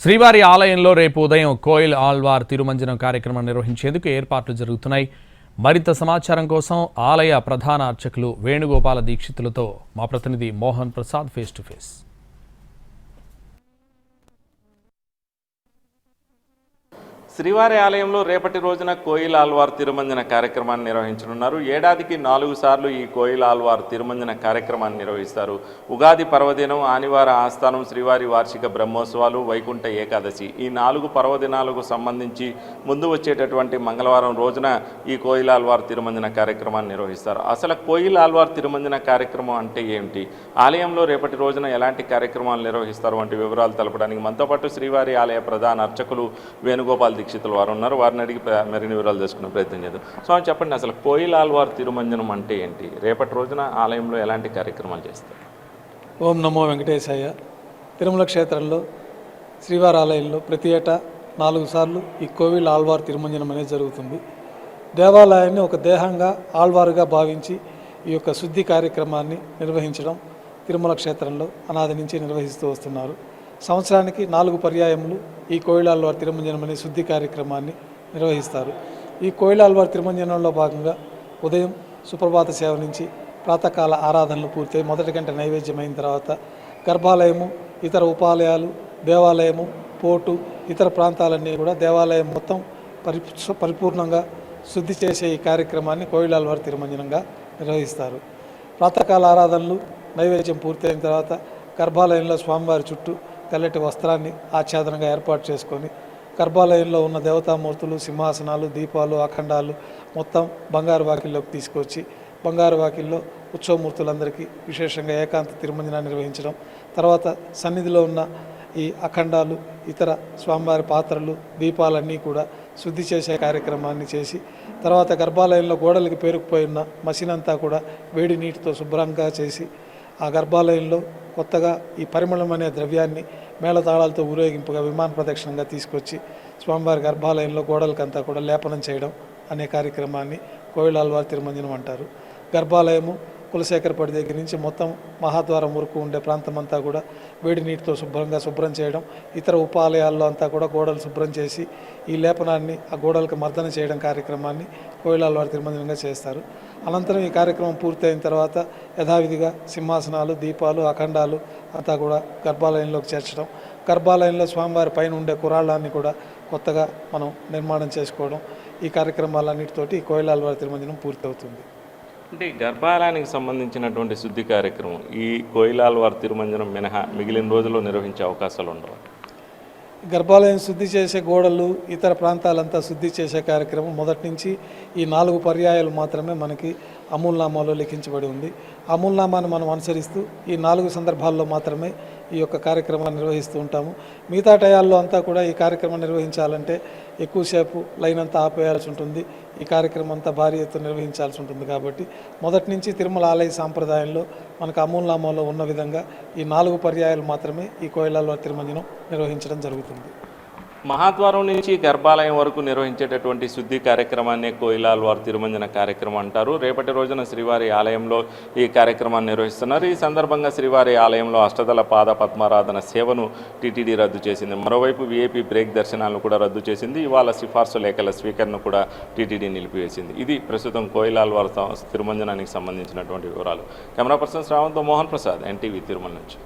శ్రీవారి ఆలయంలో రేపు ఉదయం కోయిల్ ఆళ్వార్ తిరుమంజనం కార్యక్రమం నిర్వహించేందుకు ఏర్పాట్లు జరుగుతున్నాయి. మరింత సమాచారం కోసం ఆలయ ప్రధాన అర్చకులు వేణుగోపాల దీక్షితులతో మా ప్రతినిధి Mohan Prasad face to face. శ్రీవారి ఆలయంలో రేపటి రోజున కోయిల్ ఆళ్వార్ తిరుమంజన కార్యక్రమాన్ని నిర్వహించనున్నారు. ఏడాదికి 4 సార్లు ఈ కోయిల్ ఆళ్వార్ తిరుమంజన కార్యక్రమాన్ని నిర్వహిస్తారు. ఉగాది పర్వదినం, ఆనివార ఆస్థానం, శ్రీవారి వార్షిక బ్రహ్మోత్సవాలు, వైకుంఠ ఏకాదశి ఈ 4 పర్వదినాలకు సంబంధించి ముందు వచ్చేటటువంటి మంగళవారం రోజున ఈ కోయిల్ ఆళ్వార్ తిరుమంజన కార్యక్రమాన్ని నిర్వహిస్తారు. అసలు కోయిల్ ఆళ్వార్ తిరుమంజన కార్యక్రమం అంటే ఏమిటి, ఆలయంలో రేపటి రోజున ఎలాంటి కార్యక్రమాలు నిర్వహిస్తారు వంటి వివరాలు తెలపడానికి మనతో పాటు శ్రీవారి ఆలయ ప్రధాన అర్చకులు వేణుగోపాల్ దీక్షితులు వారు ఉన్నారు. వారిని అడిగి మరిన్ని వివరాలు తెలుసుకునే ప్రయత్నం చేద్దాం. స్వామి, చెప్పండి, అసలు కోయిల్ ఆళ్వార్ తిరుమంజనం అంటే ఏంటి, రేపటి రోజున ఆలయంలో ఎలాంటి కార్యక్రమాలు చేస్తారు? ఓం నమో వెంకటేశాయ. తిరుమల క్షేత్రంలో శ్రీవారి ఆలయంలో ప్రతి ఏటా 4 సార్లు ఈ కోయిల్ ఆళ్వార్ తిరుమంజనం అనేది జరుగుతుంది. దేవాలయాన్ని ఒక దేహంగా ఆళ్వారుగా భావించి ఈ యొక్క శుద్ధి కార్యక్రమాన్ని నిర్వహించడం తిరుమల క్షేత్రంలో అనాది నుంచి నిర్వహిస్తూ వస్తున్నారు. సంవత్సరానికి 4 పర్యాయములు ఈ కోయిల్ ఆళ్వార్ తిరుమంజనం అనే శుద్ధి కార్యక్రమాన్ని నిర్వహిస్తారు. ఈ కోయిల్ ఆళ్వార్ తిరుమంజనంలో భాగంగా ఉదయం సుప్రభాత సేవ నుంచి ప్రాతకాల ఆరాధనలు పూర్తయి మొదటి గంట నైవేద్యం అయిన తర్వాత గర్భాలయము, ఇతర ఉపాలయాలు, దేవాలయము, పోర్టు, ఇతర ప్రాంతాలన్నీ కూడా దేవాలయం మొత్తం పరిపూర్ణంగా శుద్ధి చేసే ఈ కార్యక్రమాన్ని కోయిల్ ఆళ్వార్ తిరుమంజనంగా నిర్వహిస్తారు. ప్రాతకాల ఆరాధనలు నైవేద్యం పూర్తయిన తర్వాత గర్భాలయంలో స్వామివారి చుట్టూ తెల్లటి వస్త్రాన్ని ఆచ్ఛాదనంగా ఏర్పాటు చేసుకొని గర్భాలయంలో ఉన్న దేవతామూర్తులు, సింహాసనాలు, దీపాలు, అఖండాలు మొత్తం బంగారు వాకిల్లోకి తీసుకొచ్చి బంగారు వాకిల్లో ఉత్సవమూర్తులందరికీ విశేషంగా ఏకాంత తిరుమంజనాన్ని నిర్వహించడం, తర్వాత సన్నిధిలో ఉన్న ఈ అఖండాలు, ఇతర స్వామివారి పాత్రలు, దీపాలన్నీ కూడా శుద్ధి చేసే కార్యక్రమాన్ని చేసి తర్వాత గర్భాలయంలో గోడలకి పేరుకుపోయిన మసినంతా కూడా వేడి నీటితో శుభ్రంగా చేసి ఆ గర్భాలయంలో కొత్తగా ఈ పరిమళం అనే ద్రవ్యాన్ని మేళతాళాలతో ఊరేగింపుగా విమాన ప్రదక్షిణంగా తీసుకొచ్చి స్వామివారి గర్భాలయంలో గోడలకంతా కూడా లేపనం చేయడం అనే కార్యక్రమాన్ని కోయిల్ ఆళ్వార్ తిరుమంజనం అంటారు. గర్భాలయము కులశేఖరపడి దగ్గర నుంచి మొత్తం మహాద్వారం వరకు ఉండే ప్రాంతం అంతా కూడా వేడి నీటితో శుభ్రం చేయడం, ఇతర ఉపాలయాల్లో అంతా కూడా గోడలు శుభ్రం చేసి ఈ లేపనాన్ని ఆ గోడలకు మర్దన చేయడం కార్యక్రమాన్ని కోయిల్ ఆళ్వార్ తిరుమంజనంగా చేస్తారు. అనంతరం ఈ కార్యక్రమం పూర్తయిన తర్వాత యథావిధిగా సింహాసనాలు, దీపాలు, అఖండాలు అంతా కూడా గర్భాలయంలోకి చేర్చడం, గర్భాలయంలో స్వామివారి పైన ఉండే కురాళ్ళాన్ని కూడా కొత్తగా మనం నిర్మాణం చేసుకోవడం, ఈ కార్యక్రమాలన్నిటితోటి కోయిల్ ఆళ్వార్ తిరుమంజనం పూర్తవుతుంది. అంటే గర్భాలయానికి సంబంధించినటువంటి శుద్ధి కార్యక్రమం ఈ కోయిల్ ఆళ్వార్ తిరుమంజనం మినహా మిగిలిన రోజుల్లో నిర్వహించే అవకాశాలు ఉండవు. గర్భాలయం శుద్ధి చేసే గోడలు, ఇతర ప్రాంతాలంతా శుద్ధి చేసే కార్యక్రమం మొదటి నుంచి ఈ 4 పర్యాయాలు మాత్రమే మనకి అమూల్నామాలో లిఖించబడి ఉంది. అమూల్నామాను మనం అనుసరిస్తూ ఈ 4 సందర్భాల్లో మాత్రమే ఈ యొక్క కార్యక్రమాన్ని నిర్వహిస్తూ ఉంటాము. మిగతా టయాల్లో అంతా కూడా ఈ కార్యక్రమం నిర్వహించాలంటే ఎక్కువసేపు లైన్ అంతా ఆపేయాల్సి ఉంటుంది. ఈ కార్యక్రమం అంతా భారీ ఎత్తున నిర్వహించాల్సి ఉంటుంది. కాబట్టి మొదటి నుంచి తిరుమల ఆలయ సాంప్రదాయంలో మనకు అమూల్నామాలో ఉన్న విధంగా ఈ 4 పర్యాయాలు మాత్రమే ఈ కోయిల్ ఆళ్వార్ తిరుమంజనం నిర్వహించడం జరుగుతుంది. మహాద్వారం నుంచి గర్భాలయం వరకు నిర్వహించేటటువంటి శుద్ధి కార్యక్రమాన్ని కోయిల్ ఆళ్వార్ తిరుమంజన కార్యక్రమం అంటారు. రేపటి రోజున శ్రీవారి ఆలయంలో ఈ కార్యక్రమాన్ని నిర్వహిస్తున్నారు. ఈ సందర్భంగా శ్రీవారి ఆలయంలో అష్టదళ పాద పద్మారాధన సేవను టీటీడీ రద్దు చేసింది. మరోవైపు వీఐపీ బ్రేక్ దర్శనాలను కూడా రద్దు చేసింది. ఇవాళ సిఫార్సు లేఖల స్వీకరణ కూడా టీటీడీ నిలిపివేసింది. ఇది ప్రస్తుతం కోయిల్ ఆళ్వార్ తిరుమంజనానికి సంబంధించినటువంటి వివరాలు. కెమెరా పర్సన్ శ్రావంత్తో మోహన్ ప్రసాద్, ఎన్టీవీ, తిరుమల నుంచి.